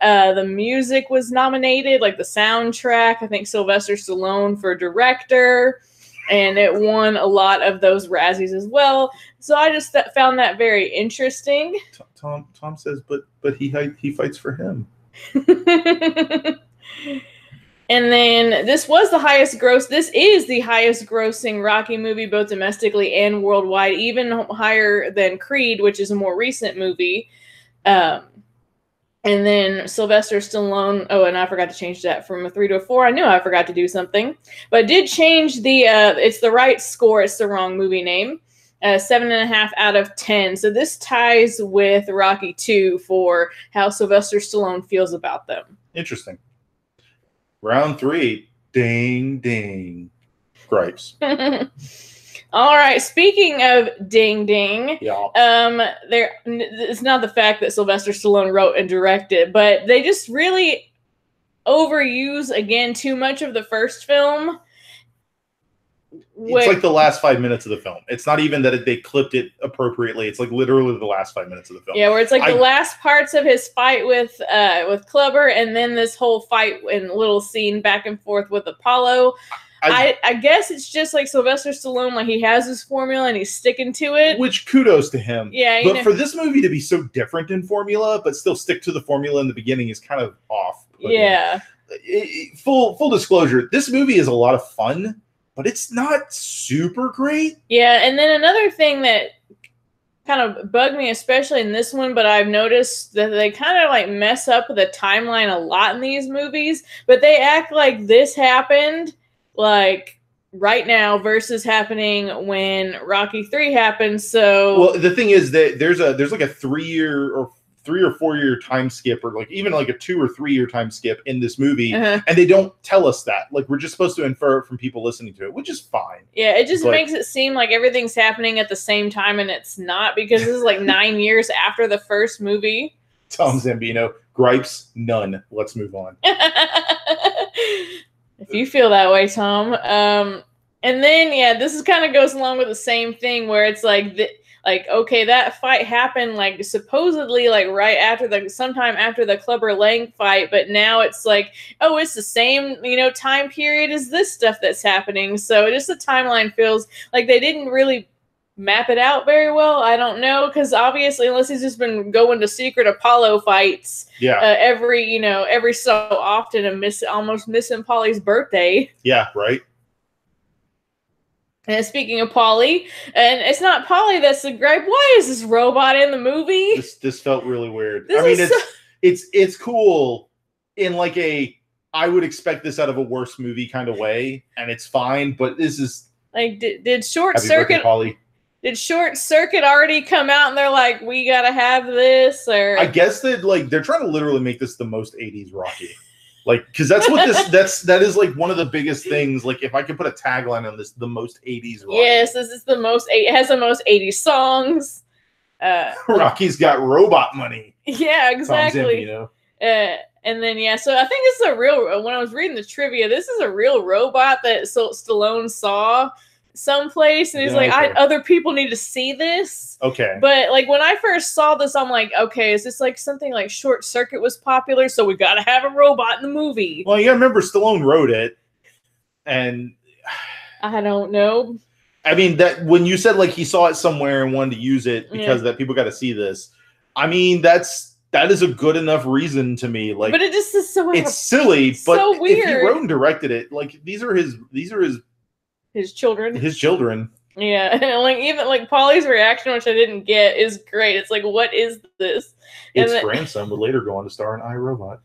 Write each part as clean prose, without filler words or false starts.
The music was nominated, like the soundtrack. I think Sylvester Stallone for director, and it won a lot of those Razzies as well. So I just found that very interesting. Tom says, but he fights for him. And then this is the highest grossing Rocky movie, both domestically and worldwide, even higher than Creed, which is a more recent movie. And then Sylvester Stallone. Oh, and I forgot to change that from a 3 to a 4. I knew I forgot to do something, but I did change the. It's the right score. It's the wrong movie name. 7.5 out of 10. So this ties with Rocky 2 for how Sylvester Stallone feels about them. Interesting. Round 3, ding, ding, gripes. All right. Speaking of ding, ding, yeah. It's not the fact that Sylvester Stallone wrote and directed, but they just really overuse again too much of the first film. It's like the last 5 minutes of the film. It's not even that they clipped it appropriately. It's like literally the last 5 minutes of the film. Yeah, where it's like the last parts of his fight with Clubber, and then this whole fight and little scene back and forth with Apollo. I guess it's just like Sylvester Stallone, like he has his formula and he's sticking to it. Which kudos to him. Yeah, but for this movie to be so different in formula, but still stick to the formula in the beginning is kind of off. Yeah. Full disclosure, this movie is a lot of fun, but it's not super great. Yeah, and then another thing that kind of bugged me, especially in this one, but I've noticed that they kind of like mess up the timeline a lot in these movies, but they act like this happened like right now versus happening when Rocky 3 happened. So well, the thing is that there's like a 3 or 4 year time skip, or like even like a 2 or 3 year time skip in this movie, and they don't tell us that. Like we're just supposed to infer it from people listening to it, which is fine. Yeah, it just makes it seem like everything's happening at the same time, and it's not, because this is like 9 years after the first movie. Tom Zambino, gripes, none. Let's move on. If you feel that way, Tom. And then, yeah, this is kind of goes along with the same thing where it's like, okay, that fight happened like supposedly like right after sometime after the Clubber Lang fight, but now it's like, oh, it's the same, time period as this stuff that's happening. So just the timeline feels like they didn't really map it out very well. I don't know, because obviously, unless he's just been going to secret Apollo fights, every so often and almost missing Polly's birthday. Yeah, right. And speaking of Polly, and it's not Polly that's the gripe. Why is this robot in the movie? This felt really weird. It's cool in like I would expect this out of a worse movie kind of way, and it's fine. But this is like did Short Circuit? Polly. Did Short Circuit already come out and they're like, we gotta have this? Or I guess that like they're trying to literally make this the most 80s Rocky. Like, because that's what that is like one of the biggest things. Like, if I could put a tagline on this, the most 80s Rocky. Yes, this is it has the most 80s songs. Rocky's got robot money. Yeah, exactly. And then, yeah, so I think this is a real, when I was reading the trivia, this is a real robot that Stallone saw someplace, and he's like, other people need to see this. Okay. But like when I first saw this, I'm like, okay, is this like something like Short Circuit was popular, so we gotta have a robot in the movie? Well, you gotta remember Stallone wrote it, and I don't know. I mean, that when you said like he saw it somewhere and wanted to use it because that people got to see this, I mean that is a good enough reason to me. Like, but it just is so it's silly, but so weird. If he wrote and directed it, like these are his children. His children. Yeah, and like even like Polly's reaction, which I didn't get, is great. It's like, what is this? Its grandson would later go on to star in iRobot.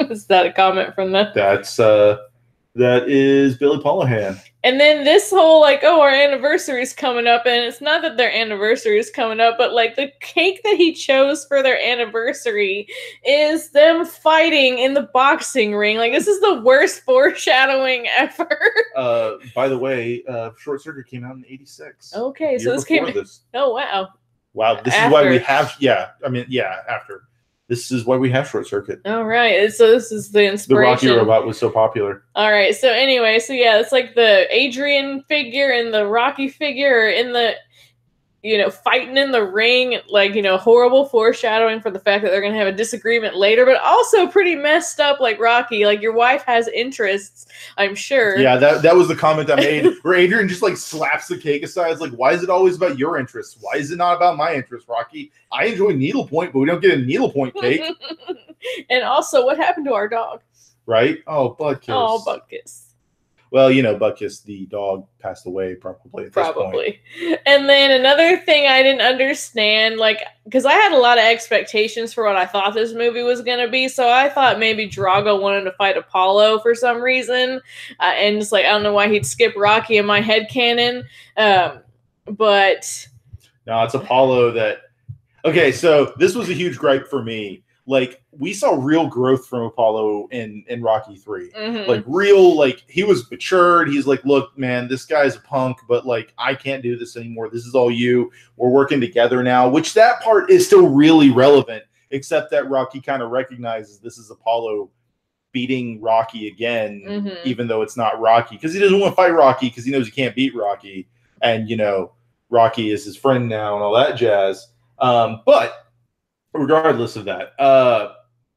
Is that a comment from them? That is Billy Polohan. And then this whole like, oh, our anniversary is coming up, and it's not that their anniversary is coming up, but like the cake that he chose for their anniversary is them fighting in the boxing ring. Like, this is the worst foreshadowing ever. By the way, Short Circuit came out in '86. Okay, so this came. Oh wow. Wow, this is why we have. Yeah, I mean, yeah, after. This is why we have Short Circuit. All right. So this is the inspiration. The Rocky robot was so popular. All right. So anyway, so yeah, it's like the Adrian figure and the Rocky figure are in the you know, fighting in the ring, like, you know, horrible foreshadowing for the fact that they're going to have a disagreement later, but also pretty messed up, like Rocky. Like, your wife has interests, I'm sure. Yeah, that was the comment I made, where Adrian just, like, slaps the cake aside. It's like, why is it always about your interests? Why is it not about my interests, Rocky? I enjoy needlepoint, but we don't get a needlepoint cake. And also, what happened to our dog? Right? Oh, Budkiss. Oh, Budkiss. Well, you know, Budkiss, the dog, passed away probably at this point. And then another thing I didn't understand, like, because I had a lot of expectations for what I thought this movie was going to be, so I thought maybe Drago wanted to fight Apollo for some reason, and it's like, I don't know why he'd skip Rocky in my headcanon, but... No, it's Apollo that... Okay, so this was a huge gripe for me. Like, we saw real growth from Apollo in Rocky 3. Mm-hmm. Like, real, like, he was matured. He's like, look, man, this guy's a punk, but, like, I can't do this anymore. This is all you. We're working together now, which that part is still really relevant, except that Rocky kind of recognizes this is Apollo beating Rocky again, even though it's not Rocky, because he doesn't want to fight Rocky because he knows he can't beat Rocky. And, you know, Rocky is his friend now and all that jazz. But regardless of that,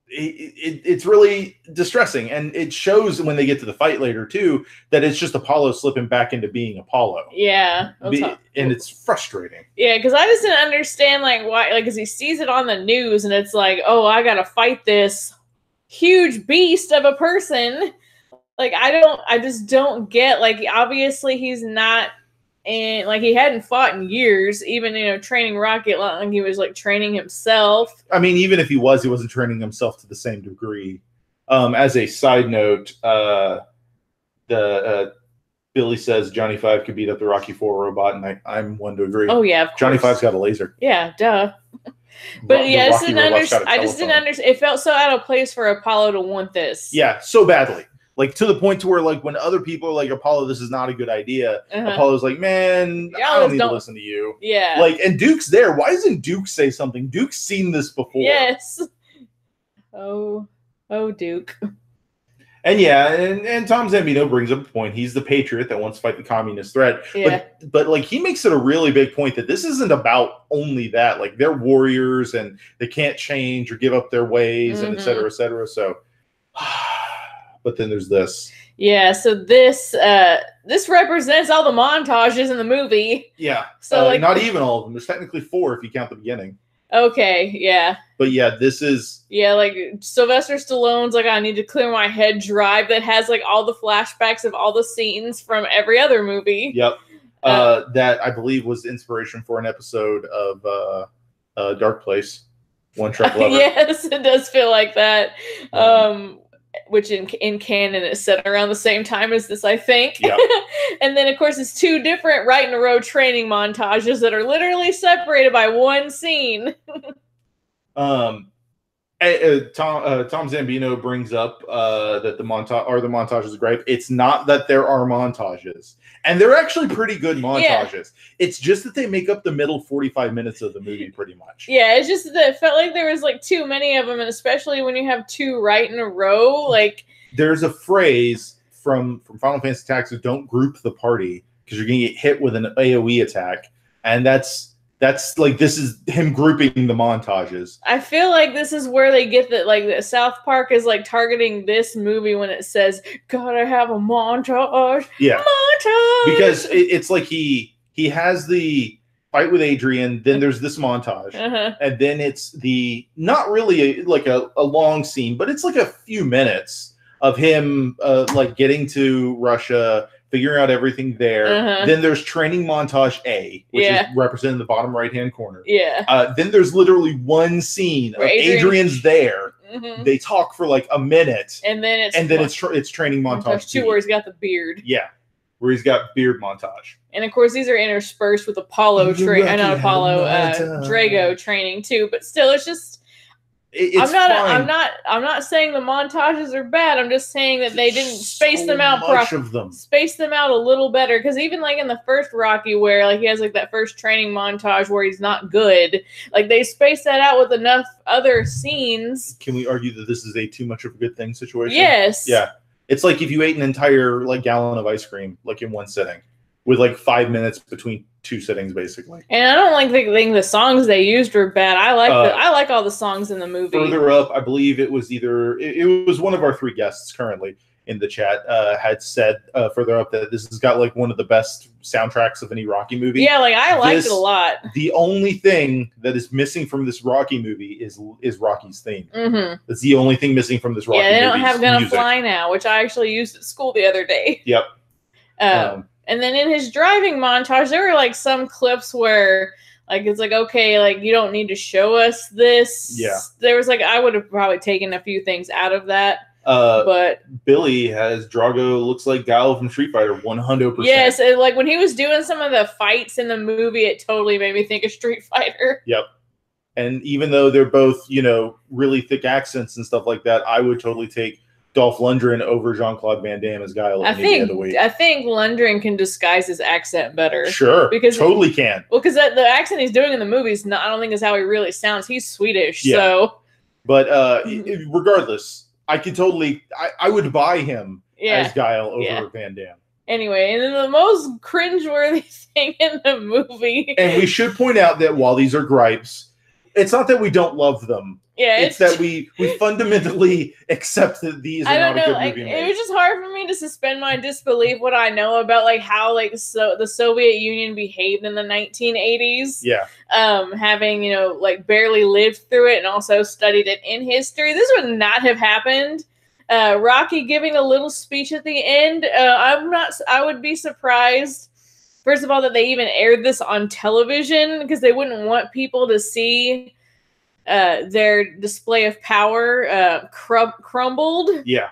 it's really distressing, and it shows when they get to the fight later too that it's just Apollo slipping back into being Apollo. Yeah, and it's frustrating. Yeah, because I just didn't understand, like, why, like, because he sees it on the news and it's like, oh, I gotta fight this huge beast of a person. Like, I just don't get, like, obviously he's not. And, like, he hadn't fought in years, even, you know, training Rocky, like, he was, like, training himself. I mean, even if he wasn't training himself to the same degree. As a side note, Billy says Johnny Five could beat up the Rocky 4 robot, and I'm one to agree. Oh, yeah, of course. Johnny Five's got a laser. Yeah, duh. But, yeah, I just didn't understand. It felt so out of place for Apollo to want this. Yeah, so badly. Like, to the point to where, like, when other people are like, Apollo, this is not a good idea, Apollo's like, man, I don't need to listen to you. Yeah. Like, and Duke's there. Why doesn't Duke say something? Duke's seen this before. Yes. Oh, Duke. And, yeah, and Tom Zambino brings up a point. He's the patriot that wants to fight the communist threat. Yeah. But, like, he makes it a really big point that this isn't about only that. Like, they're warriors, and they can't change or give up their ways, and et cetera, et cetera. So... But then there's this. Yeah, so this represents all the montages in the movie. Yeah. So like, not even all of them. There's technically 4 if you count the beginning. Okay, yeah. But yeah, this is... Yeah, like, Sylvester Stallone's like, I need to clear my head drive that has, like, all the flashbacks of all the scenes from every other movie. Yep. That, I believe, was inspiration for an episode of Dark Place. One Truck Lover. Yes, it does feel like that. Which in canon is set around the same time as this, I think. Yep. And then, of course, it's 2 different right-in-a-row training montages that are literally separated by one scene. Tom Zambino brings up that the montage is great. It's not that there are montages. And they're actually pretty good montages. Yeah. It's just that they make up the middle 45 minutes of the movie pretty much. Yeah, it's just that it felt like there was, like, too many of them, and especially when you have 2 right in a row, like... There's a phrase from Final Fantasy Tactics, don't group the party, because you're going to get hit with an AoE attack. And that's like, this is him grouping the montages. I feel like this is where they get that, like, the South Park is, like, targeting this movie when it says, gotta have a montage. Yeah. Montage! Because it's like he has the fight with Adrian, then there's this montage. And then it's not really a long scene, but it's like a few minutes of him, like, getting to Russia, figuring out everything there. Then there's training montage A, which is represented in the bottom right-hand corner. Yeah. Then there's literally one scene of Adrian's there. They talk for like a minute. And then it's training montage 2 where he's got the beard. Yeah. Where he's got beard montage. And of course, these are interspersed with Drago training too. But still, it's just... I'm not saying the montages are bad. I'm just saying that they didn't space them out properly. Space them out a little better, because even like in the first Rocky, where like he has like that first training montage where he's not good, like they spaced that out with enough other scenes. Can we argue that this is a too much of a good thing situation? Yes. Yeah. It's like if you ate an entire like gallon of ice cream like in one sitting, with like 5 minutes between 2 sittings basically. And I don't think the songs they used were bad. I like all the songs in the movie. Further up, I believe it was it was one of our 3 guests currently in the chat had said further up that this has got like one of the best soundtracks of any Rocky movie. Yeah, like I liked it a lot. The only thing that is missing from this Rocky movie is Rocky's theme. That's the only thing missing from this Rocky movie. Yeah, they don't have Gonna Fly Now, which I actually used at school the other day. Yep. And then in his driving montage, there were like some clips where like it's like, okay, like you don't need to show us this. Yeah. There was like I would have probably taken a few things out of that. But Billy has Drago looks like Guile from Street Fighter 100%. Yes, and like when he was doing some of the fights in the movie, it totally made me think of Street Fighter. Yep. And even though they're both, you know, really thick accents and stuff like that, I would totally take Dolph Lundgren over Jean-Claude Van Damme as Guile. I think Lundgren can disguise his accent better. Sure, because totally can. Well, because the accent he's doing in the movies, I don't think is how he really sounds. He's Swedish, yeah. So. But regardless, I could totally, I would buy him as Guile over Van Damme. Anyway, and then the most cringeworthy thing in the movie. And we should point out that while these are gripes, it's not that we don't love them. Yeah, it's that we fundamentally accept that these are not a good movie made. It was just hard for me to suspend my disbelief what I know about like how like the Soviet Union behaved in the 1980s. Yeah. Having, you know, like barely lived through it and also studied it in history. This would not have happened. Rocky giving a little speech at the end. I would be surprised, first of all, that they even aired this on television because they wouldn't want people to see their display of power crumbled. Yeah.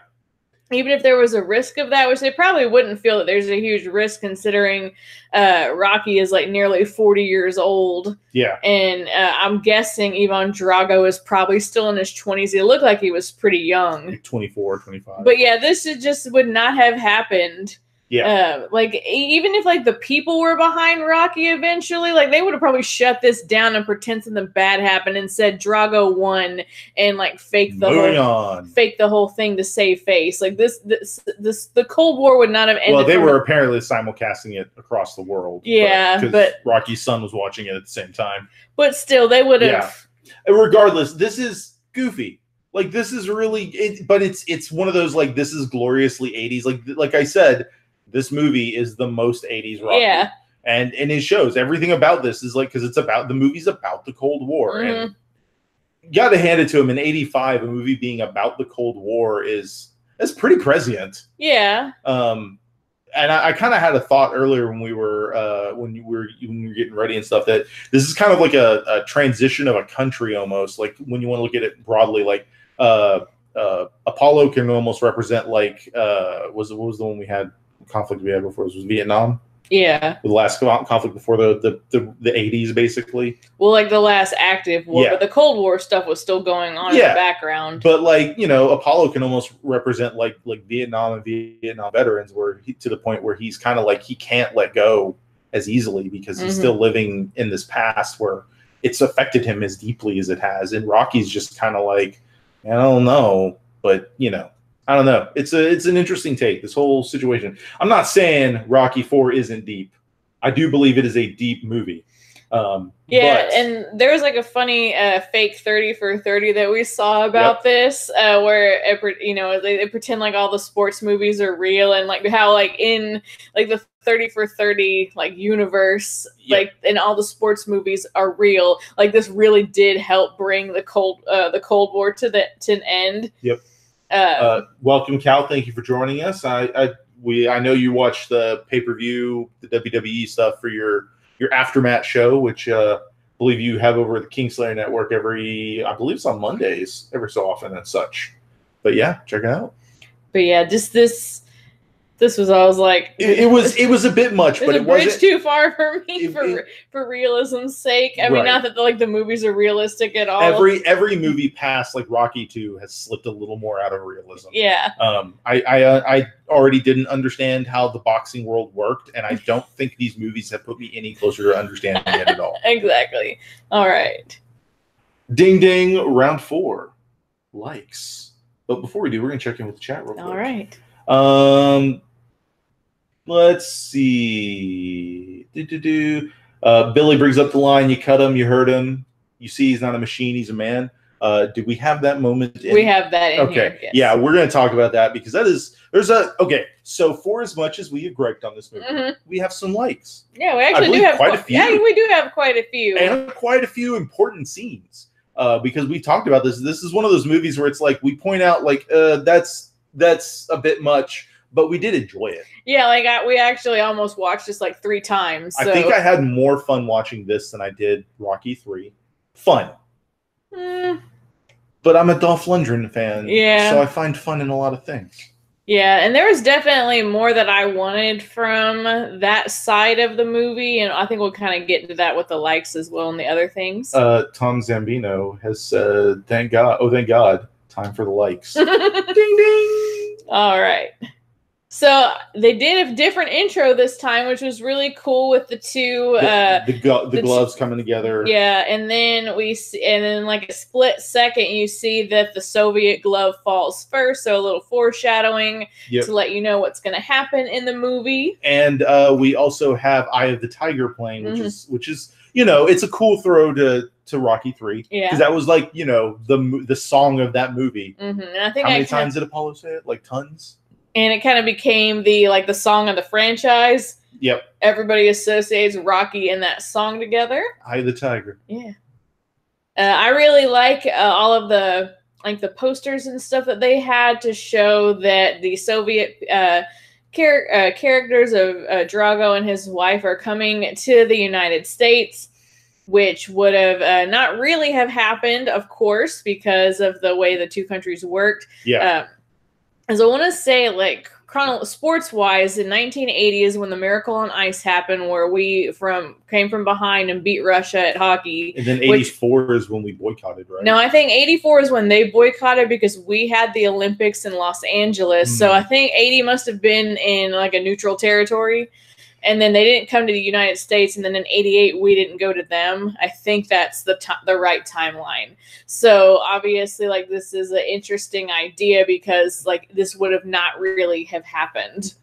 Even if there was a risk of that, which they probably wouldn't feel that there's a huge risk considering Rocky is like nearly 40 years old. Yeah. And I'm guessing Ivan Drago is probably still in his 20s. He looked like he was pretty young. Like 24, 25. But yeah, this just would not have happened. Yeah. Like even if like the people were behind Rocky eventually, like they would have probably shut this down and pretend something bad happened and said Drago won and like fake the whole thing to save face. Like the Cold War would not have ended. Well, they were apparently simulcasting it across the world. Yeah, but Rocky's son was watching it at the same time. But still, they would have. Yeah. Regardless, this is goofy. Like this is really, but it's one of those like this is gloriously 80s. Like I said. This movie is the most 80s Rocky. Yeah. And it shows everything about this is like, because it's about, the movie's about the Cold War. And you got to hand it to him in 85, a movie being about the Cold War is pretty prescient. Yeah. And I kind of had a thought earlier when we were, when you were getting ready and stuff, that this is kind of like a transition of a country almost. Like when you want to look at it broadly, like Apollo can almost represent like, what was the one we had? Conflict we had before this was Vietnam. Yeah. The last conflict before the 80s, basically. Well, like the last active war, but the Cold War stuff was still going on in the background. But like, you know, Apollo can almost represent like Vietnam and Vietnam veterans, where to the point where he's kind of like he can't let go as easily because he's still living in this past where it's affected him as deeply as it has. And Rocky's just kind of like, I don't know, but you know. I don't know. It's an interesting take, this whole situation. I'm not saying Rocky IV isn't deep. I do believe it is a deep movie. And there was like a funny fake 30 for 30 that we saw about this, where they pretend like all the sports movies are real, and like how like in like the 30 for 30 like universe, like and all the sports movies are real. Like this really did help bring the Cold War to an end. Yep. Welcome, Cal. Thank you for joining us. I know you watch the pay-per-view, the WWE stuff for your aftermath show, which I believe you have over at the Kingslayer Network I believe it's on Mondays, every so often and such. But yeah, check it out. But yeah, just this was, I was like, it was a bit much, but it wasn't too far for me for realism's sake. I mean, not that the movies are realistic at all. Every movie past like Rocky II has slipped a little more out of realism. Yeah. I already didn't understand how the boxing world worked, and I don't think these movies have put me any closer to understanding it at all. Exactly. All right. Ding ding, round 4. Likes. But before we do, we're gonna check in with the chat real quick. All right. Let's see. Billy brings up the line, you cut him, you hurt him. You see he's not a machine, he's a man. Did we have that moment? We have that in here. Yes. Yeah, we're going to talk about that because so for as much as we have griped on this movie, we have some likes. Yeah, we actually do have quite a few. Yeah, we do have quite a few. And quite a few important scenes. Because we talked about this. This is one of those movies where it's like we point out like that's a bit much, but we did enjoy it. Yeah, like we actually almost watched this like 3 times. So. I think I had more fun watching this than I did Rocky 3. Fun. But I'm a Dolph Lundgren fan, so I find fun in a lot of things. Yeah, and there was definitely more that I wanted from that side of the movie, and I think we'll kind of get into that with the likes as well and the other things. Tom Zambino has said, thank God, time for the likes. Ding, ding! All right. So they did a different intro this time, which was really cool with the two the gloves coming together. Yeah, and then like a split second, you see that the Soviet glove falls first, so a little foreshadowing to let you know what's going to happen in the movie. And we also have Eye of the Tiger playing, which is it's a cool throw to Rocky 3 because that was like the song of that movie. And I think how many times did Apollo say it? Like tons. And it kind of became the song of the franchise. Yep. Everybody associates Rocky and that song together. Eye of the Tiger. Yeah. I really like all of the posters and stuff that they had to show that the Soviet characters of Drago and his wife are coming to the United States, which would have not really have happened, of course, because of the way the two countries worked. Yeah. As I want to say, like, sports-wise, in 1980 is when the Miracle on Ice happened, where we came from behind and beat Russia at hockey. And then 84 is when we boycotted, right? No, I think 84 is when they boycotted because we had the Olympics in Los Angeles. So I think 80 must have been in, like, a neutral territory. And then they didn't come to the United States, and then in 88 we didn't go to them. I think that's the right timeline. So obviously, like, this is an interesting idea because like this would have not really have happened.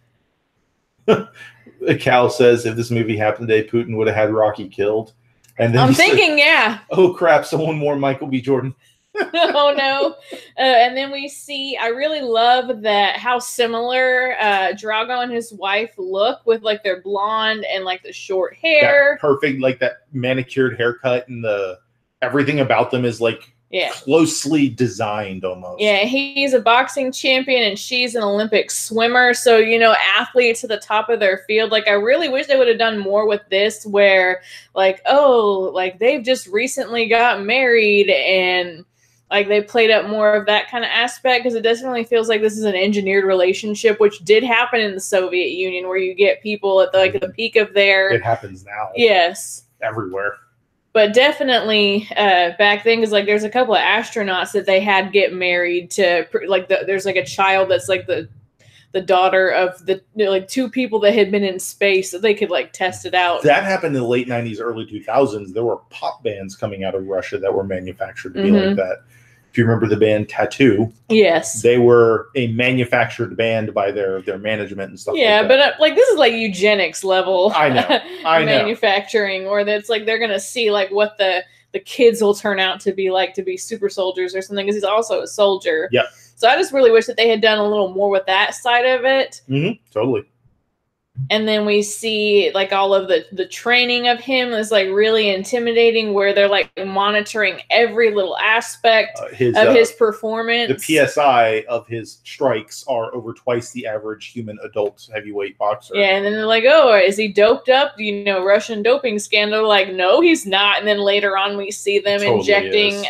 Cal says if this movie happened today, Putin would have had Rocky killed. And then I'm thinking, yeah. Oh crap! Someone more Michael B. Jordan. Oh no. And then we see, I really love that how similar Drago and his wife look with like their blonde and like the short hair. That perfect, like that manicured haircut, and everything about them is like closely designed almost. Yeah, he's a boxing champion and she's an Olympic swimmer. So, athletes at the top of their field. Like, I really wish they would have done more with this where like, oh, like they've just recently got married and like they played up more of that kind of aspect because it definitely feels like this is an engineered relationship, which did happen in the Soviet Union where you get people at the peak of their... It happens now. Yes. Everywhere. But definitely back then, because like there's a couple of astronauts that they had get married to, like there's like a child that's like the daughter of the like two people that had been in space, so they could like test it out. That happened in the late 90s, early 2000s. There were pop bands coming out of Russia that were manufactured to be like that. If you remember the band Tattoo, yes, they were a manufactured band by their management and stuff. Yeah, like that. But like this is like eugenics level. I know. Manufacturing, or that's like they're gonna see like what the kids will turn out to be super soldiers or something. Because he's also a soldier. Yeah. So I just really wish that they had done a little more with that side of it. Totally. And then we see like all of the training of him is like really intimidating, where they're like monitoring every little aspect of his performance. The PSI of his strikes are over twice the average human adult heavyweight boxer. Yeah, and then they're like, oh, is he doped up? Russian doping scandal. Like, no, he's not. And then later on we see them injecting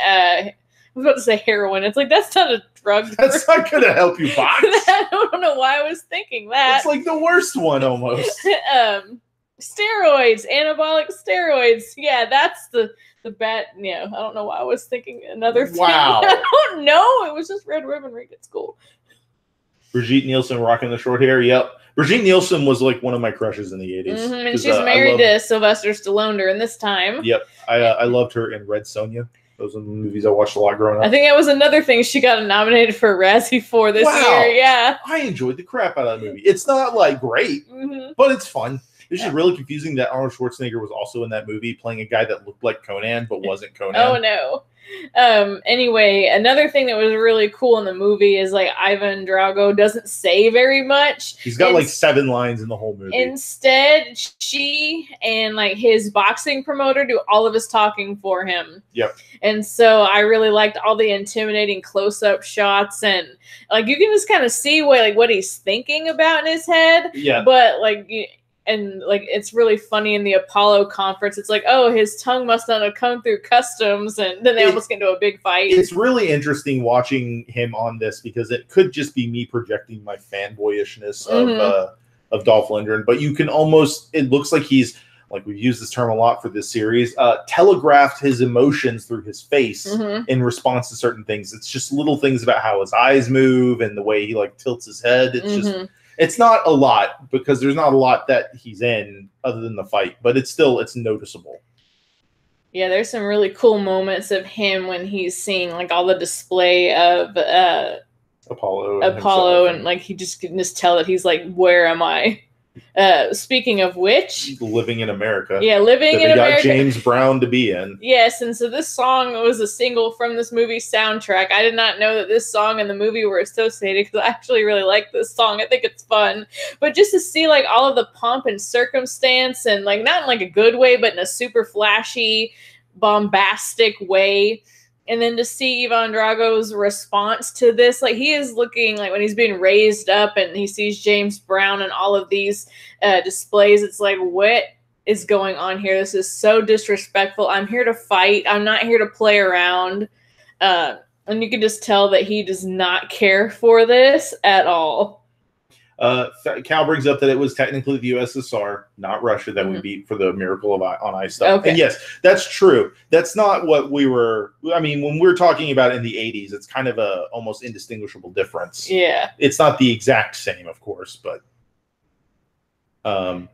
I was about to say heroin. It's like, that's not a drug. That's not going to help you box. I don't know why I was thinking that. It's like the worst one almost. Steroids, anabolic steroids. Yeah, that's the bad. Yeah, I don't know why I was thinking another thing. Wow. I don't know. It was just Red Ribbon Week at school. Brigitte Nielsen rocking the short hair. Yep. Brigitte Nielsen was like one of my crushes in the 80s. And she's married to Sylvester Stallone during this time. Yep. I loved her in Red Sonja. Those are the movies I watched a lot growing up. I think that was another thing she got nominated for a Razzie for this year. Yeah. I enjoyed the crap out of that movie. It's not like great, but it's fun. It's just really confusing that Arnold Schwarzenegger was also in that movie playing a guy that looked like Conan but wasn't Conan. Oh no. Anyway, another thing that was really cool in the movie is like Ivan Drago doesn't say very much. He's got like 7 lines in the whole movie. Instead, she and like his boxing promoter do all of his talking for him. Yep. And so I really liked all the intimidating close-up shots, and like you can just kind of see what he's thinking about in his head. Yeah. But like. And like it's really funny in the Apollo conference. It's like, oh, his tongue must not have come through customs, and then they almost get into a big fight. It's really interesting watching him on this because it could just be me projecting my fanboyishness of Dolph Lundgren, but you can almost, it looks like he's, like we've used this term a lot for this series, telegraphed his emotions through his face in response to certain things. It's just little things about how his eyes move and the way he like tilts his head. It's just. It's not a lot because there's not a lot that he's in other than the fight, but it's noticeable. Yeah, there's some really cool moments of him when he's seeing like all the display of Apollo and like he just can just tell that he's like, where am I? Speaking of which, living in America. Yeah, living in America. Got James Brown to be in. Yes, and so this song was a single from this movie soundtrack. I did not know that this song and the movie were associated because I actually really like this song. I think it's fun. But just to see like all of the pomp and circumstance and like not in like a good way, but in a super flashy, bombastic way. And then to see Ivan Drago's response to this, like he is looking like when he's being raised up and he sees James Brown and all of these displays, it's like, what is going on here? This is so disrespectful. I'm here to fight. I'm not here to play around. And you can just tell that he does not care for this at all. Cal brings up that it was technically the USSR, not Russia, that we beat for the Miracle on Ice stuff. Okay. And yes, that's true. That's not what we were. I mean, when we're talking about it in the 80s, it's kind of a almost indistinguishable difference. Yeah. It's not the exact same, of course, but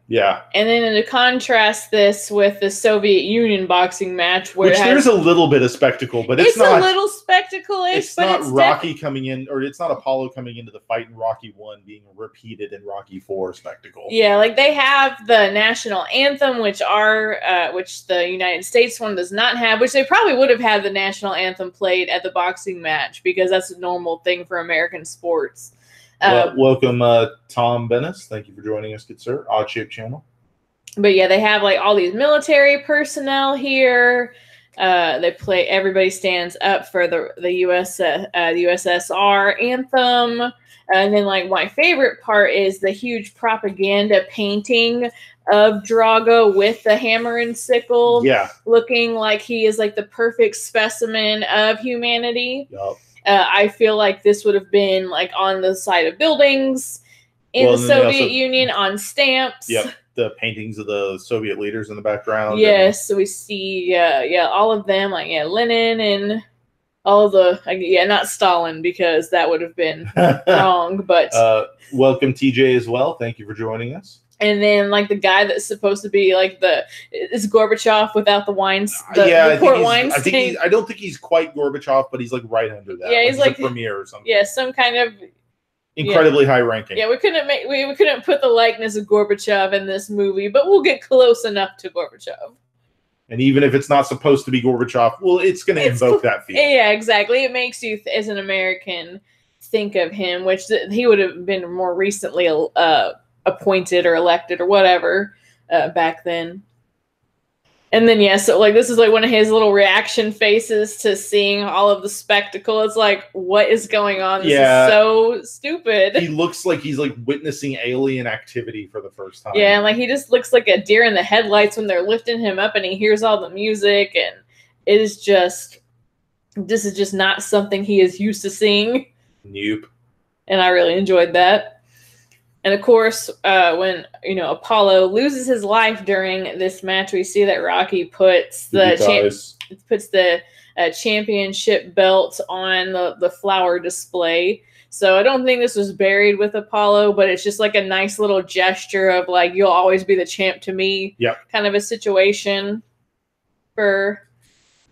yeah. And then to contrast this with the Soviet Union boxing match, where there's a little bit of spectacle, but it's not a little spectacle-ish. It's not Rocky coming in, or it's not Apollo coming into the fight in Rocky 1 being repeated in Rocky 4 spectacle. Yeah, like they have the national anthem, which the United States one does not have, which they probably would have had the national anthem played at the boxing match because that's a normal thing for American sports. Welcome, Tom Bennis. Thank you for joining us, good sir. Odd Shape Channel. But yeah, they have like all these military personnel here. They play. Everybody stands up for the USSR anthem. And then like my favorite part is the huge propaganda painting of Drago with the hammer and sickle. Yeah, looking like he is like the perfect specimen of humanity. Yep. I feel like this would have been like on the side of buildings in the Soviet Union, on stamps. Yep, the paintings of the Soviet leaders in the background. Yes, so we see, all of them, like, Lenin and all the, not Stalin, because that would have been wrong, but... welcome, TJ, as well. Thank you for joining us. And then, like, the guy that's supposed to be, like, is Gorbachev without the wines, the port wine stain. I don't think he's quite Gorbachev, but he's, like, right under that. Yeah, he's like a premier or something. Yeah, some kind of... Incredibly high ranking. Yeah, we couldn't put the likeness of Gorbachev in this movie, but we'll get close enough to Gorbachev. And even if it's not supposed to be Gorbachev, well, it's going to invoke that feeling. Yeah, exactly. It makes you, as an American, think of him, which he would have been more recently appointed or elected or whatever back then. And then, so like this is like one of his little reaction faces to seeing all of the spectacle. It's like, what is going on? This is so stupid. He looks like he's like witnessing alien activity for the first time. Yeah, and like he just looks like a deer in the headlights when they're lifting him up and he hears all the music, and this is just not something he is used to seeing. Nope. And I really enjoyed that. And of course, when Apollo loses his life during this match, we see that Rocky puts the championship belt on the flower display. So I don't think this was buried with Apollo, but it's just like a nice little gesture of like, you'll always be the champ to me. Yep. Kind of a situation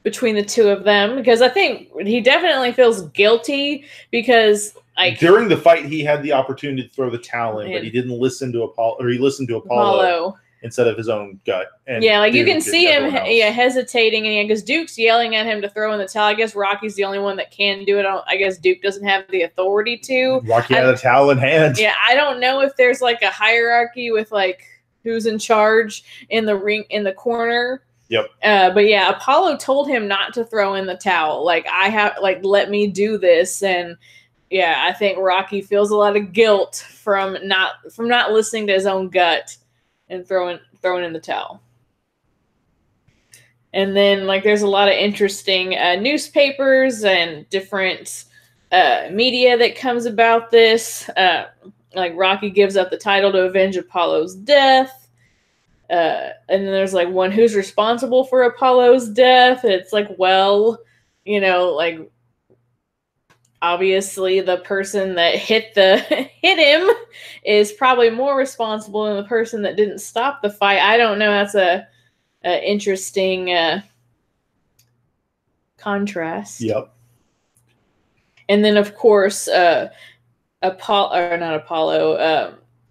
between the two of them, because I think he definitely feels guilty because during the fight he had the opportunity to throw the towel in, but he didn't listen to Apollo, or he listened to Apollo. instead of his own gut. And yeah, like you Duke can see him and hesitating, and because Duke's yelling at him to throw in the towel. I guess Rocky's the only one that can do it. I guess Duke doesn't have the authority to. Rocky had a towel in hand. Yeah, I don't know if there's like a hierarchy with like who's in charge in the ring in the corner. Yep. But yeah, Apollo told him not to throw in the towel. Like let me do this. And yeah, I think Rocky feels a lot of guilt from not listening to his own gut and throwing in the towel. And then like there's a lot of interesting newspapers and different media that comes about this. Like Rocky gives up the title to avenge Apollo's death. And then there's like one who's responsible for Apollo's death. It's like, well, like obviously the person that hit him is probably more responsible than the person that didn't stop the fight. I don't know. That's a interesting contrast. Yep. And then of course,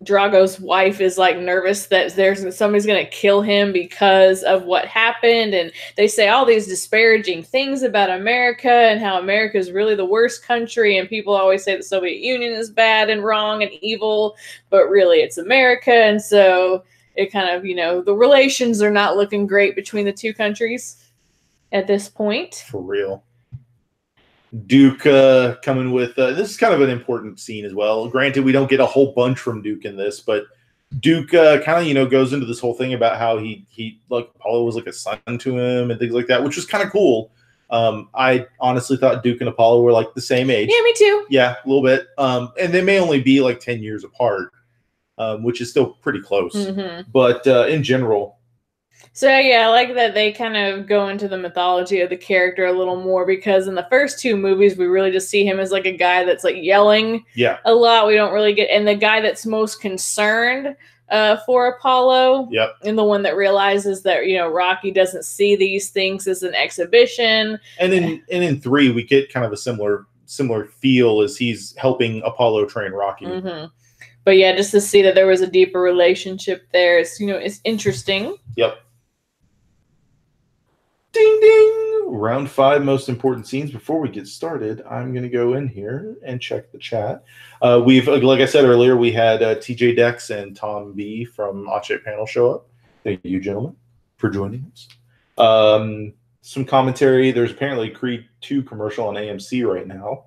Drago's wife is like nervous that somebody's going to kill him because of what happened. And they say all these disparaging things about America and how America is really the worst country. And people always say the Soviet Union is bad and wrong and evil, but really it's America. And so it kind of, the relations are not looking great between the two countries at this point. For real. Duke coming with this is kind of an important scene as well. Granted, we don't get a whole bunch from Duke in this, but Duke kind of goes into this whole thing about how he like Apollo was like a son to him and things like that, which was kind of cool. I honestly thought Duke and Apollo were like the same age. Yeah, me too. Yeah, a little bit. And they may only be like 10 years apart, which is still pretty close. Mm-hmm. But in general. So yeah, I like that they kind of go into the mythology of the character a little more, because in the first two movies, we really just see him as like a guy that's like yelling a lot. We don't really get, and the guy that's most concerned for Apollo. Yep. And the one that realizes that, Rocky doesn't see these things as an exhibition. And in 3, we get kind of a similar feel as he's helping Apollo train Rocky. Mm-hmm. But yeah, just to see that there was a deeper relationship there, it's interesting. Yep. Ding, ding. Round 5 most important scenes. Before we get started, I'm going to go in here and check the chat. We've, like I said earlier, we had TJ Dex and Tom B from Oche Panel show up. Thank you, gentlemen, for joining us. Some commentary. There's apparently a Creed 2 commercial on AMC right now.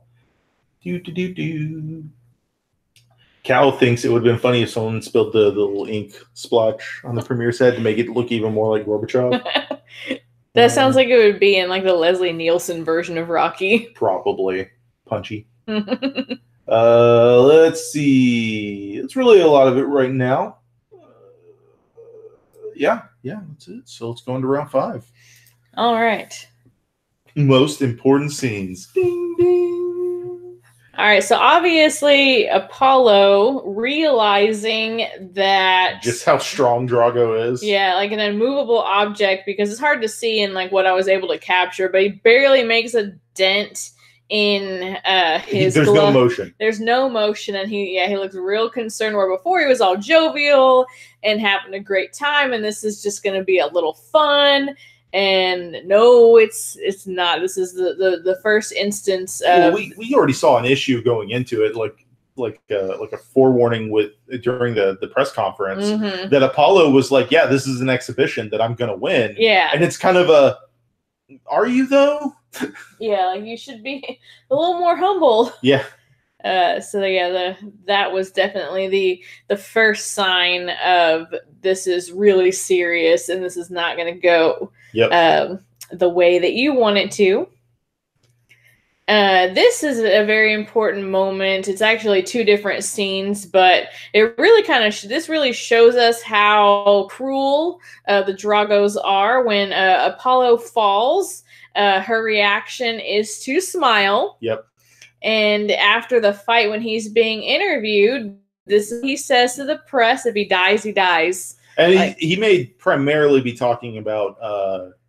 Cal thinks it would have been funny if someone spilled the little ink splotch on the Premier's head to make it look even more like Gorbachev. That sounds like it would be in like the Leslie Nielsen version of Rocky. Probably. Punchy. Let's see. It's really a lot of it right now. Yeah, that's it. So let's go into round 5. All right. Most important scenes. Ding, ding. All right, so obviously Apollo realizing that just how strong Drago is. Yeah, like an immovable object, because it's hard to see in like what I was able to capture, but he barely makes a dent in his There's glove. no motion. There's no motion, and he looks real concerned, where before he was all jovial and having a great time, and this is just going to be a little fun. And no, it's not. This is the first instance. Well, we already saw an issue going into it, like a forewarning during the press conference, mm-hmm. that Apollo was like, yeah, this is an exhibition that I'm going to win. Yeah, and it's kind of are you though? Yeah, like you should be a little more humble. Yeah. So yeah, that was definitely the first sign of this is really serious and this is not going to go the way that you want it to. This is a very important moment. It's actually 2 different scenes, but it really this really shows us how cruel the Dragos are. When Apollo falls, her reaction is to smile. Yep. And after the fight, when he's being interviewed, he says to the press, if he dies, he dies. And he may primarily be talking about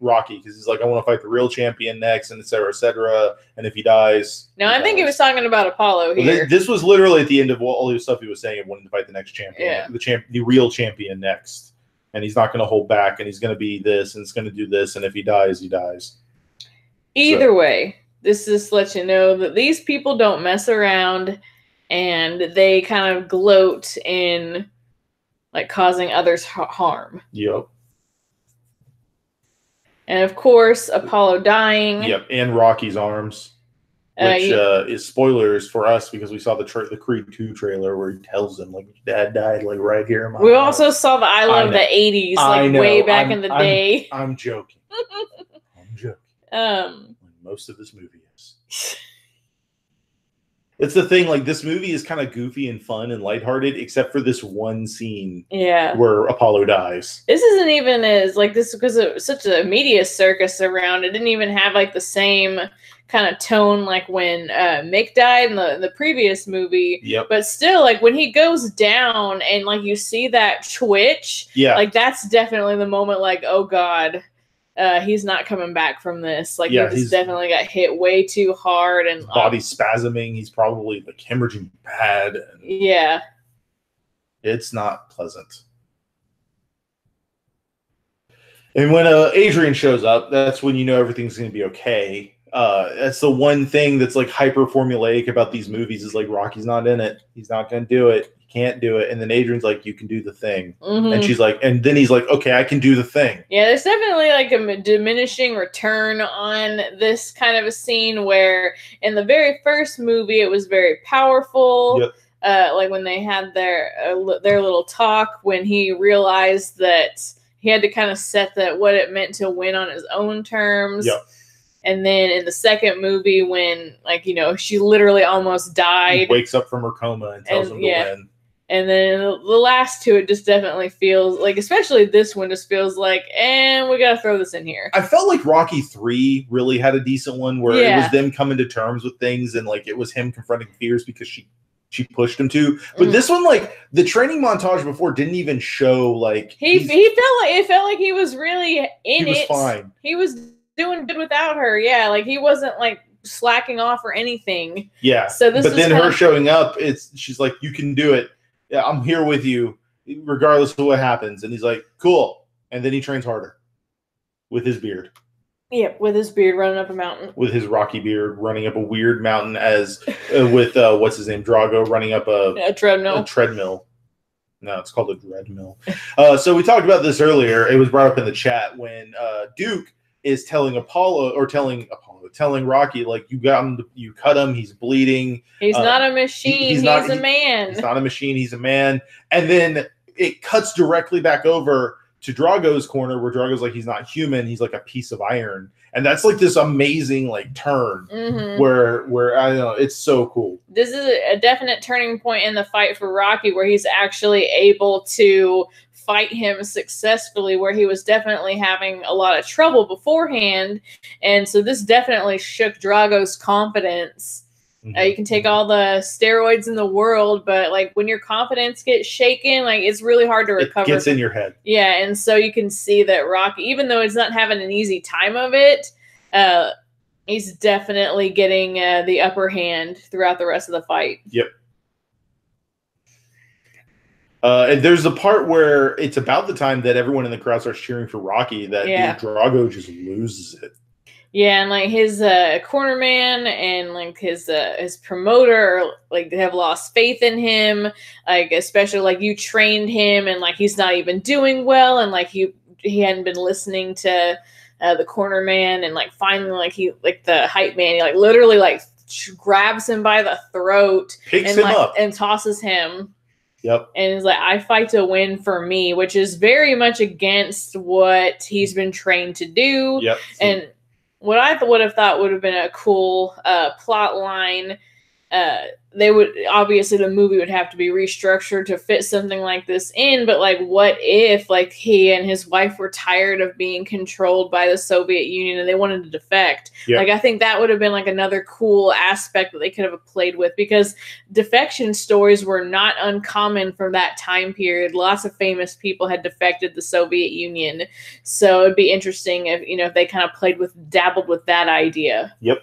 Rocky, because he's like, I want to fight the real champion next, and et cetera, et cetera. And if he dies... No, I think he was talking about Apollo here. This was literally at the end of all the stuff he was saying of wanting to fight the next champion. Yeah. The real champion next. and he's not going to hold back, and he's going to be this, and it's going to do this, and if he dies, he dies. Either way, this just lets you know that these people don't mess around, and they kind of gloat in like causing others harm. Yep. And of course, Apollo dying. Yep, and Rocky's arms, which is spoilers for us because we saw the Creed 2 trailer where he tells him like Dad died like right here in my We house. also saw the I Love the 80s like way back in the day. I'm joking. I'm joking. Most of this movie is. It's the thing, like, this movie is kind of goofy and fun and lighthearted, except for this one scene where Apollo dies. This isn't even as, like, this because it was such a media circus around. It didn't even have, like, the same kind of tone like when Mick died in the previous movie. Yep. But still, like, when he goes down and, like, you see that twitch, like, that's definitely the moment, like, oh, God. He's not coming back from this. Like, he's definitely got hit way too hard, and body's spasming. He's probably like hemorrhaging bad. And it's not pleasant. And when Adrian shows up, that's when you know everything's going to be okay. That's the one thing that's like hyper formulaic about these movies is like Rocky's not in it. He's not going to do it. Can't do it. And then Adrian's like, you can do the thing. And she's like, and then he's like, okay, I can do the thing. Yeah, there's definitely like a diminishing return on this kind of a scene where in the very first movie it was very powerful. Like when they had their little talk, when he realized that he had to kind of set what it meant to win on his own terms. And then in the second movie, when, like, you know, she literally almost died. He wakes up from her coma and tells him to win. And then the last two, it just definitely feels like, especially this one, just feels like, and we got to throw this in here. I felt like Rocky 3 really had a decent one where it was them coming to terms with things, and like it was him confronting fears because she pushed him to. But this one, like the training montage before didn't even show like he felt like he was really in it. He was fine. He was doing good without her. Yeah, like he wasn't like slacking off or anything. Yeah. So this, but then her showing up, she's like, you can do it. Yeah, I'm here with you, regardless of what happens. And he's like, cool. And then he trains harder with his beard. Yep, with his beard running up a mountain. With his Rocky beard running up a weird mountain, as with what's his name, Drago running up a treadmill. A treadmill. No, it's called a dreadmill. So we talked about this earlier. It was brought up in the chat when Duke is telling telling Rocky, like, you got him, you cut him, he's bleeding. He's not a machine, he's a man. He's not a machine, he's a man. And then it cuts directly back over to Drago's corner where Drago's like, he's not human, he's like a piece of iron. And that's like this amazing like turn where I don't know, it's so cool. This is a definite turning point in the fight for Rocky where he's actually able to fight him successfully, where he was definitely having a lot of trouble beforehand. And so this definitely shook Drago's confidence. You can take all the steroids in the world, but like when your confidence gets shaken, like it's really hard to recover. It gets in your head. Yeah, and so you can see that Rocky, even though he's not having an easy time of it, he's definitely getting the upper hand throughout the rest of the fight. Yep. And there's a part where it's about the time that everyone in the crowd starts cheering for Rocky that Drago just loses it. Yeah, and like his corner man and like his promoter, like they have lost faith in him. Like especially like you trained him, and like he's not even doing well, and like he hadn't been listening to the corner man, and like finally like the hype man, he like literally like grabs him by the throat, picks him up, and tosses him. Yep. And it's like, I fight to win for me, which is very much against what he's been trained to do. Yep. And what I would have thought would have been a cool plot line, they would obviously the movie would have to be restructured to fit something like this in. But like, what if like he and his wife were tired of being controlled by the Soviet Union and they wanted to defect? Yep. Like, I think that would have been like another cool aspect that they could have played with, because defection stories were not uncommon for that time period. Lots of famous people had defected the Soviet Union, so it'd be interesting if if they kind of dabbled with that idea. Yep.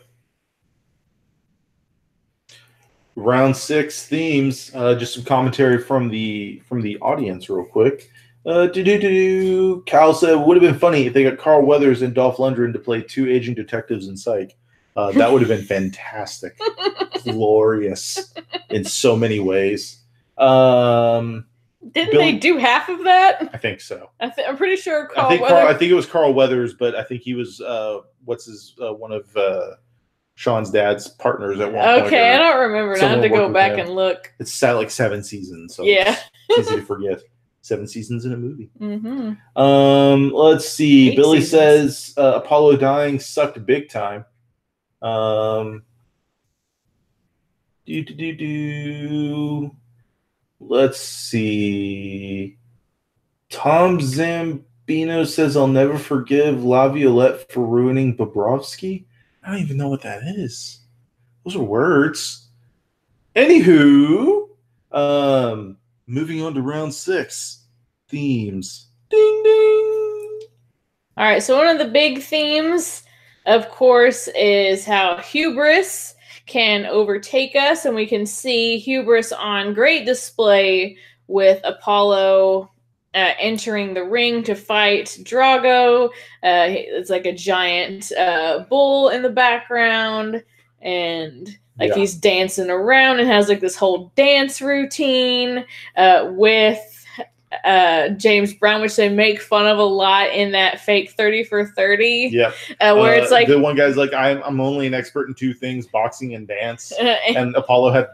Round 6 themes. Just some commentary from the audience, real quick. Cal said, would have been funny if they got Carl Weathers and Dolph Lundgren to play two aging detectives in Psych. That would have been fantastic. Glorious in so many ways. Didn't they do half of that? I think so. I'm pretty sure I think it was Carl Weathers, but I think he was one of Sean's dad's partners at one point. Okay, I don't remember. I have to go back and look. It's sad, like 7 seasons, so yeah, it's easy to forget. 7 seasons in a movie. Mm-hmm. Let's see. 8 Billy seasons. says Apollo dying sucked big time. Let's see. Tom Zambino says, I'll never forgive La Violette for ruining Bobrovsky. I don't even know what that is. Those are words. Anywho, moving on to round 6. Themes. Ding, ding. All right, so one of the big themes, of course, is how hubris can overtake us, and we can see hubris on great display with Apollo entering the ring to fight Drago. It's like a giant bull in the background, and like he's dancing around and has like this whole dance routine with James Brown, which they make fun of a lot in that fake 30 for 30. Yeah. Where it's like the one guy's like, I'm only an expert in 2 things, boxing and dance. And Apollo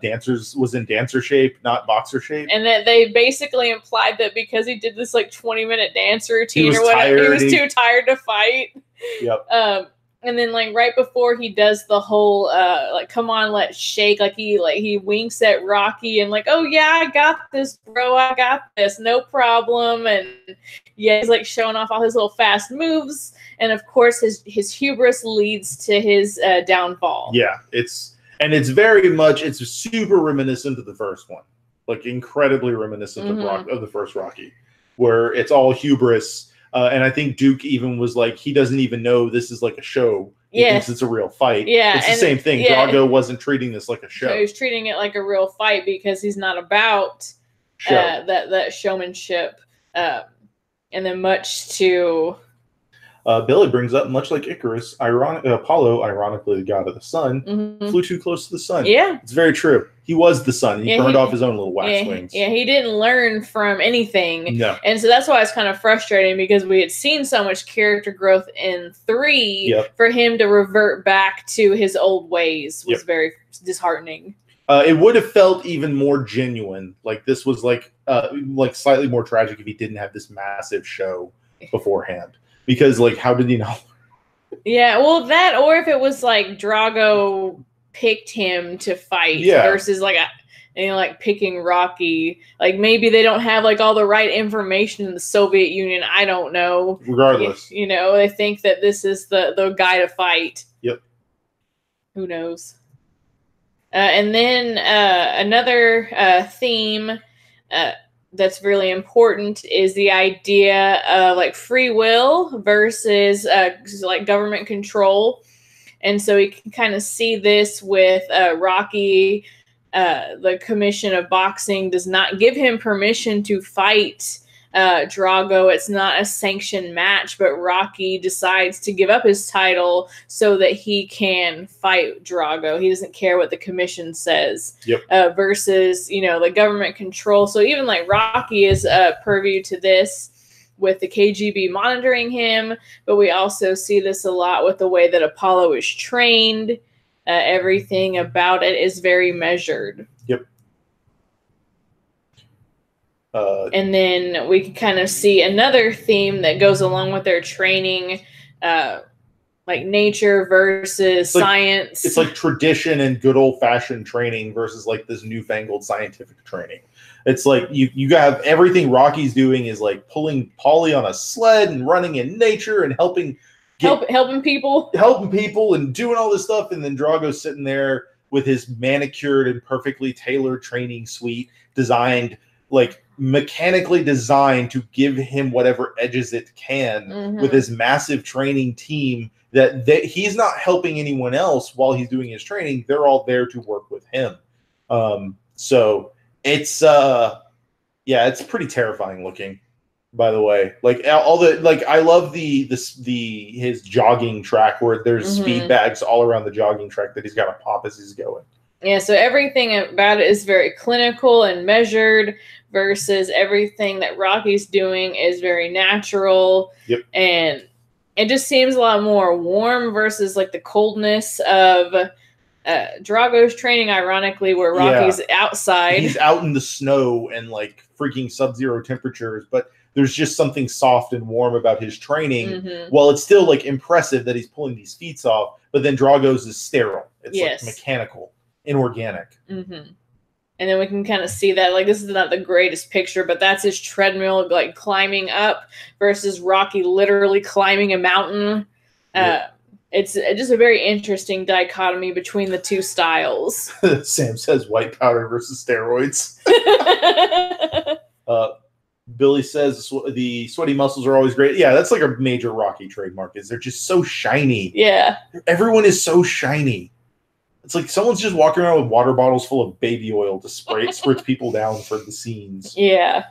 was in dancer shape, not boxer shape. And that they basically implied that because he did this like 20-minute dance routine or whatever, he was too tired to fight. Yep. And then like right before he does the whole like come on let's shake, like he winks at Rocky and like, oh yeah, I got this, bro, I got this, no problem. And yeah, he's like showing off all his little fast moves, and of course his hubris leads to his downfall. Yeah, it's super reminiscent of the first one, like incredibly reminiscent of the first Rocky, where it's all hubris. And I think Duke even was like, he doesn't even know this is like a show. He thinks it's a real fight. Yeah, it's the same thing. Yeah. Drago wasn't treating this like a show. So he was treating it like a real fight because he's not about that showmanship. And then much to... Billy brings up, much like Icarus, Apollo, ironically the god of the sun, flew too close to the sun. Yeah. It's very true. He was the sun. He burned off his own little wax wings. Yeah, he didn't learn from anything. No. And so that's why it's kind of frustrating, because we had seen so much character growth in 3 for him to revert back to his old ways was very disheartening. It would have felt even more genuine. Like this was like slightly more tragic if he didn't have this massive show beforehand. Because, like, how did he know? Yeah, well, that, or if it was, like, Drago picked him to fight versus, like, picking Rocky. Like, maybe they don't have, like, all the right information in the Soviet Union. I don't know. Regardless. You know, they think that this is the guy to fight. Yep. Who knows? And then another theme that's really important is the idea of like free will versus like government control. And so we can kind of see this with Rocky. The Commission of Boxing does not give him permission to fight Drago. It's not a sanctioned match, but Rocky decides to give up his title so that he can fight Drago. He doesn't care what the commission says. Yep. Versus, you know, the government control. So even like Rocky is purview to this with the KGB monitoring him, but we also see this a lot with the way that Apollo is trained. Everything about it is very measured. Yep. And then we can kind of see another theme that goes along with their training, like nature versus science. It's like tradition and good old-fashioned training versus like this newfangled scientific training. It's like you have everything Rocky's doing is like pulling Paulie on a sled and running in nature and helping people and doing all this stuff. And then Drago's sitting there with his manicured and perfectly tailored training suite designed, like mechanically designed to give him whatever edges it can with his massive training team that he's not helping anyone else while he's doing his training. They're all there to work with him. So it's it's pretty terrifying looking. by the way. Like all the I love his jogging track where there's speed bags all around the jogging track that he's got to pop as he's going. Yeah, so everything about it is very clinical and measured versus everything that Rocky's doing is very natural. Yep. And it just seems a lot more warm versus like the coldness of Drago's training, ironically, where Rocky's outside. He's out in the snow and like freaking sub-zero temperatures, but there's just something soft and warm about his training. While it's still like impressive that he's pulling these feats off, but then Drago's is sterile. It's like mechanical, inorganic. And then we can kind of see that, like, this is not the greatest picture, but that's his treadmill, like, climbing up versus Rocky literally climbing a mountain. It's just a very interesting dichotomy between the two styles. Sam says white powder versus steroids. Billy says the sweaty muscles are always great. Yeah, that's like a major Rocky trademark, is they're just so shiny. Yeah. Everyone is so shiny. It's like someone's just walking around with water bottles full of baby oil to spritz people down for the scenes. Yeah.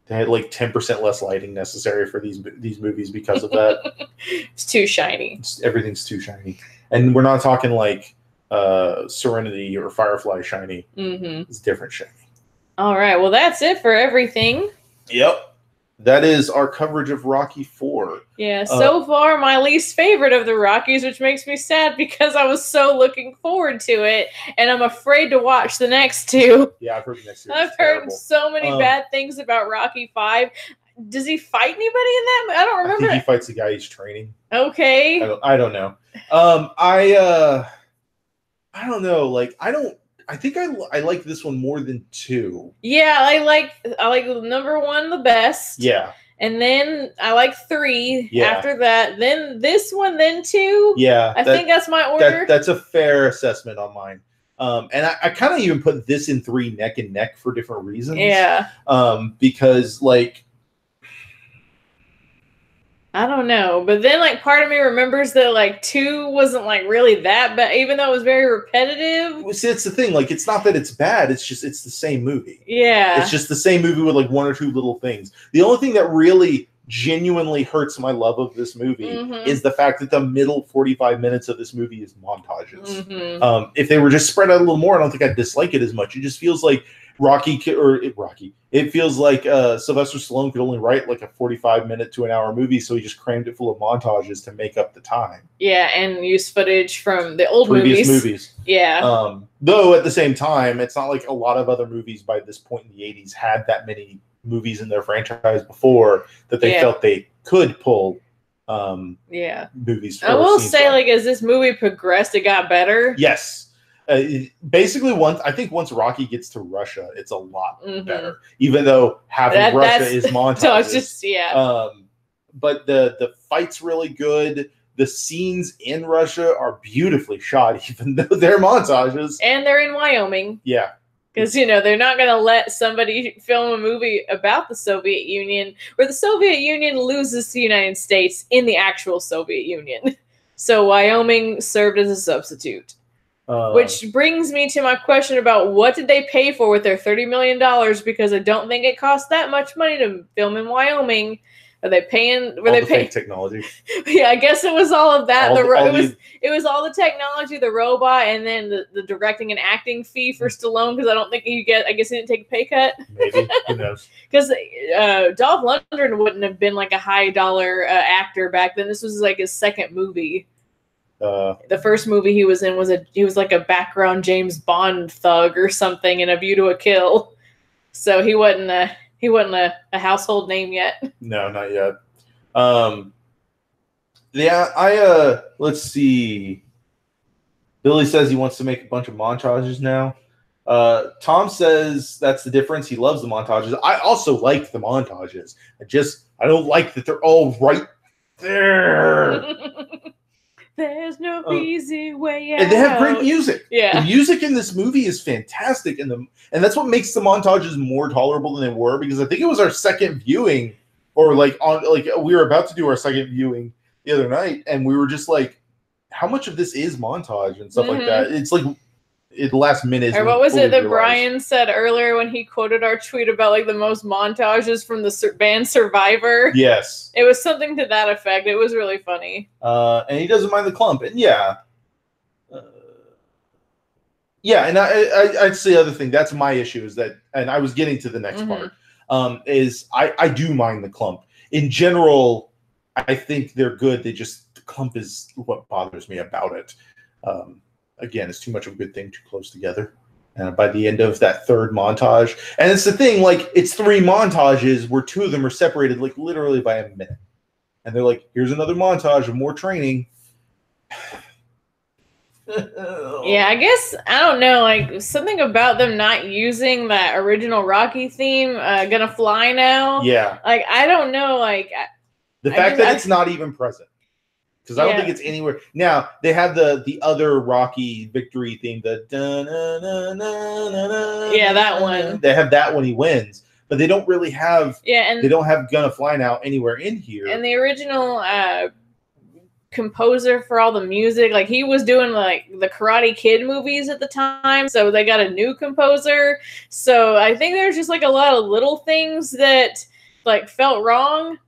They had like 10% less lighting necessary for these movies because of that. It's too shiny. Everything's too shiny. And we're not talking like Serenity or Firefly shiny. It's different shiny. All right. Well, that's it for everything. Yep. That is our coverage of Rocky 4. Yeah, so far my least favorite of the Rockies, which makes me sad because I was so looking forward to it, and I'm afraid to watch the next two. Yeah, I've heard the next two. I've heard so many bad things about Rocky 5. Does he fight anybody in that? I don't remember. I think he fights the guy he's training. Okay. I don't know. I don't know. Like, I think I like this one more than 2. Yeah, I like number 1 the best. Yeah. And then I like 3 yeah. after that. Then this one, then 2. Yeah. I think that's my order. That's a fair assessment on mine. And I kind of even put this in 3 neck and neck for different reasons. Yeah. Because like, I don't know, but then like part of me remembers that like 2 wasn't like really that bad, even though it was very repetitive. See, it's the thing. Like, it's not that it's bad. It's just it's the same movie. Yeah, it's just the same movie with like 1 or 2 little things. The only thing that really genuinely hurts my love of this movie is the fact that the middle 45 minutes of this movie is montages. If they were just spread out a little more, I don't think I'd dislike it as much. It just feels like it feels like Sylvester Stallone could only write like a 45-minute to an hour movie, so he just crammed it full of montages to make up the time. Yeah, and use footage from the old previous movies. Yeah. Though at the same time, it's not like a lot of other movies by this point in the 80s had that many movies in their franchise before that they felt they could pull movies. I will say, like, as this movie progressed, it got better. Yes. Basically, once Rocky gets to Russia, it's a lot better. Even though half of Russia is montages. But the fight's really good. The scenes in Russia are beautifully shot, even though they're montages. And they're in Wyoming. Yeah. Because, they're not going to let somebody film a movie about the Soviet Union where the Soviet Union loses to the United States in the actual Soviet Union. So Wyoming served as a substitute. Which brings me to my question about what did they pay for with their $30 million, because I don't think it cost that much money to film in Wyoming. Are they paying? Were they paying technology? Yeah, I guess it was all of that. It was all the technology, the robot, and then the directing and acting fee for Stallone, because I don't think I guess he didn't take a pay cut. Maybe, who knows? Because Dolph Lundgren wouldn't have been like a high dollar actor back then. This was like his second movie. The first movie he was in he was like a background James Bond thug or something in A View to a Kill. So he wasn't a household name yet. No, not yet. Let's see. Billy says he wants to make a bunch of montages now. Tom says that's the difference. He loves the montages. I also like the montages. I don't like that they're all right there. There's no easy way out. And they have great music. Yeah. The music in this movie is fantastic, and that's what makes the montages more tolerable than they were, because I think it was our second viewing, or we were about to do our second viewing the other night, and we were just like, how much of this is montage and stuff like that? It's like at the last minute. Or what was it that Brian said earlier when he quoted our tweet about like the most montages from the band Survivor? Yes. It was something to that effect. It was really funny. And he doesn't mind the clump. And yeah. Yeah, and I'd say the other thing, that's my issue, is that, and I was getting to the next part, is I do mind the clump. In general, I think they're good. The clump is what bothers me about it. Again, it's too much of a good thing, too close together. And by the end of that third montage, and it's the thing, like, it's 3 montages where 2 of them are separated, like, literally by a minute. And they're like, here's another montage of more training. Yeah, I guess, I don't know, like, something about them not using that original Rocky theme, Gonna Fly Now. Yeah. Like, I don't know, like... The fact that it's not even present. Because I don't think it's anywhere. Now, they have the other Rocky victory theme, the yeah, that one. They have that when he wins, but they don't really have. Yeah, and they don't have "Gonna Fly Now" anywhere in here. And the original composer for all the music, like he was doing like the Karate Kid movies at the time, so they got a new composer. So I think there's just like a lot of little things that like felt wrong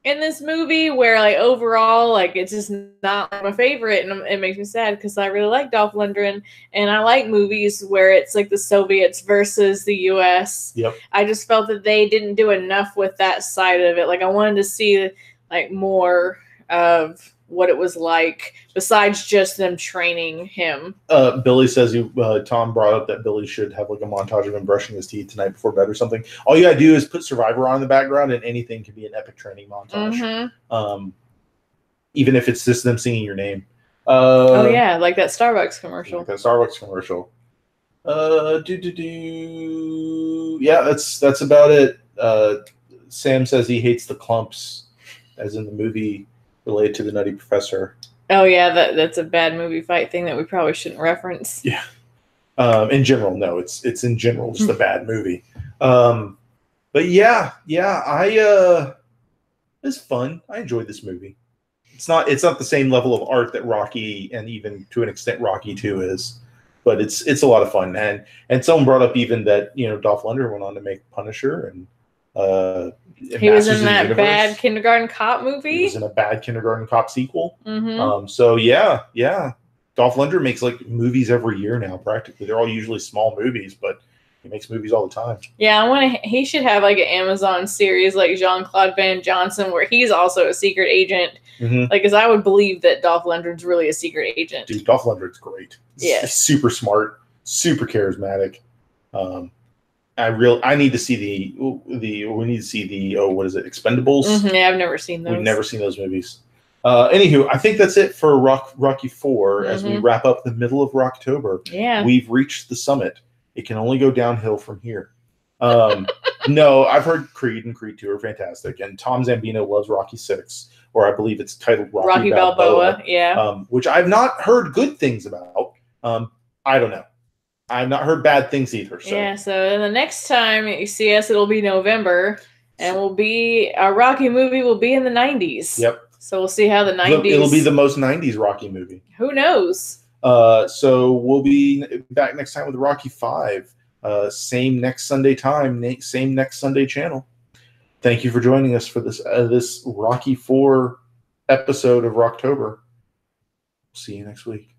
in this movie, where like overall, like it's just not my favorite, and it makes me sad because I really like Dolph Lundgren, and I like movies where it's like the Soviets versus the U.S. Yep. I just felt that they didn't do enough with that side of it. Like I wanted to see like more of what it was like besides just them training him. Billy says Tom brought up that Billy should have like a montage of him brushing his teeth tonight before bed or something. All you gotta do is put Survivor on in the background, and anything can be an epic training montage. Even if it's just them singing your name. Oh yeah, like that Starbucks commercial. Like that Starbucks commercial. Yeah, that's about it. Sam says he hates the clumps, as in the movie related to the Nutty Professor. Oh yeah, that's a bad movie fight thing that we probably shouldn't reference. Yeah. In general, no, it's in general just a bad movie. But yeah, it's fun. I enjoyed this movie. It's not the same level of art that Rocky, and even to an extent Rocky 2 is, but it's a lot of fun. And someone brought up even that Dolph Lundgren went on to make Punisher, and he was in that bad Kindergarten Cop movie. He was in a bad Kindergarten Cop sequel. So yeah, Dolph Lundgren makes like movies every year now. Practically, they're all usually small movies, but he makes movies all the time. Yeah, he should have like an Amazon series like Jean-Claude Van Johnson, where he's also a secret agent. Like, because I would believe that Dolph Lundgren's really a secret agent. Dude, Dolph Lundgren's great. Yeah, he's super smart, super charismatic. I need to see we need to see the what is it, Expendables? Yeah, I've never seen those. We've never seen those movies. Anywho, I think that's it for Rocky 4 as we wrap up the middle of Rocktober. Yeah, we've reached the summit. It can only go downhill from here. No, I've heard Creed and Creed 2 are fantastic, and Tom Zambino loves Rocky 6, or I believe it's titled Rocky Balboa. Yeah, which I've not heard good things about. I don't know. I've not heard bad things either. So. Yeah, so the next time you see us, it'll be November, and our Rocky movie will be in the 90s. Yep. So we'll see how the 90s... It'll be the most 90s Rocky movie. Who knows? So we'll be back next time with Rocky 5. Same next Sunday time, same next Sunday channel. Thank you for joining us for this Rocky 4 episode of Rocktober. See you next week.